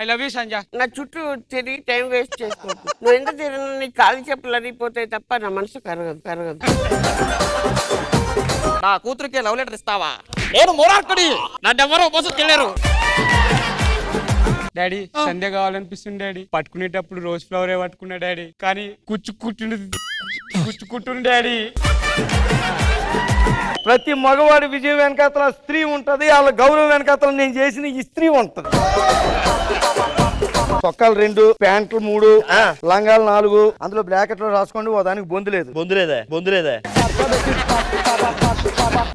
I love you సంజ. నా చుట్టూ తిరిగి టైం వేస్ట్ చేసుకోవద్దు. నువ్వు ఎంత తిరిగినా నీ కాలు చెప్పులు అరిగిపోతాయి తప్ప నా మనసు కరగదు. నా కూతురికి లవ్ లెటర్ ఇస్తావా? నేను మూరార్కుడి, నన్నెవరో మోసం చేయలేరు. డాడీ సంధ్య కావాలనిపిస్తుంది డాడీ. పట్టుకునేటప్పుడు రోజ్ ఫ్లవరే పట్టుకున్నా డాడీ, కానీ కుచ్చుకుంటుంది డాడీ. ప్రతి మగవాడి విజయం వెనకాతల స్త్రీ ఉంటది, వాళ్ళ గౌరవం వెనకాతల నేను చేసిన ఈ స్త్రీ ఉంటది. చొక్కాలు 2, ప్యాంట్లు 3, లంగాలు 4, అందులో బ్రాకెట్ లో రాసుకోండి. ఓ దానికి బొందులేదా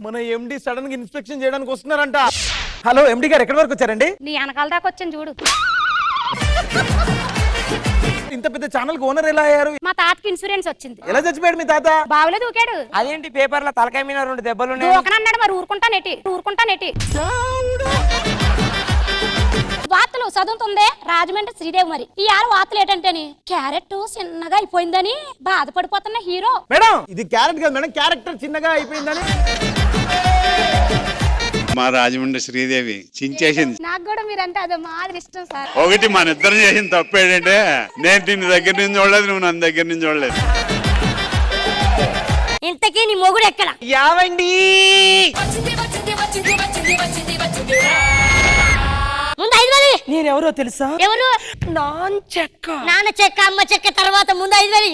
మన ఎండి సడన్ గా ఇన్స్పెక్షన్ చేయడానికి వస్తున్నారంట. హలో ఎండి గారు, ఎక్కడి వరకు వచ్చారండి? నీ వెనకాల దాకా వచ్చాను చూడు. ఇంత పెద్ద ఛానల్ కి ఓనర్ ఎలా అయ్యారు? మా తాతకి ఇన్సూరెన్స్ వచ్చింది. ఎలా చచ్చిపోయాడు మీ తాత? బావులే దూకాడు. అదేంటి పేపర్ల తలకాయ మీద 2 దెబ్బలు దూకనన్నాడు, మరి ఊరుకుంటానేటి. వార్తలు చదువుతుందే రాజమండ్రి శ్రీదేవి. మరి ఈ 6 వార్తలు ఏంటంటేని క్యారెట్ చిన్నగా అయిపోయిందని బాధపడిపోతున్న హీరో. మేడం ఇది క్యారెట్ కాదు మేడం, క్యారెక్టర్ చిన్నగా అయిపోయిందని. మా రాజమండ్రి శ్రీదేవి చించేసింది. నాకు కూడా మీరంటే అదే మాదిరి ఇష్టం సార్. ఒకటి మన ఇద్దరు చేసిన తప్పేంటంటే నేను నిన్ను దగ్గర నుంచి చూడలేదు, నువ్వు నన్ను దగ్గర నుంచి చూడలేదు. ఇంతకీ నీ మొగుడు ఎక్కడ? యావండి నేనెవరో తెలుసా? ఎవరు? నాన్న చెక్క అమ్మ చెక్క తర్వాత ముందు 5,000.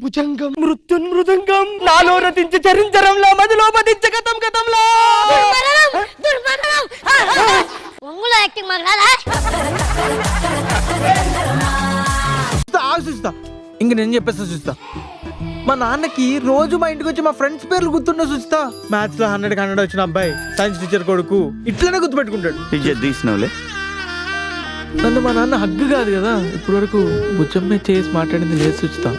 భుజంగం మృత్యున్మృదంగం నాలో రతించి చరించరంలా మదిలో పదించ గతంలా. ఒంగులో యాక్టింగ్ మాకు రాదా? చూస్తా ఇంక నేను చెప్పేస్తా. చూస్తా మా నాన్నకి రోజు మా ఇంటికి వచ్చి మా ఫ్రెండ్స్ పేర్లు గుర్తుండే. చూస్తా మ్యాథ్స్ లో 100కి 100 వచ్చిన అబ్బాయి, సైన్స్ టీచర్ కొడుకు, ఇట్లనే గుర్తుపెట్టుకుంటాడు. నన్ను మా నాన్న హగ్గు కాదు కదా ఇప్పటి వరకు భుజం మీద చేసి మాట్లాడింది లేదు. చూస్తా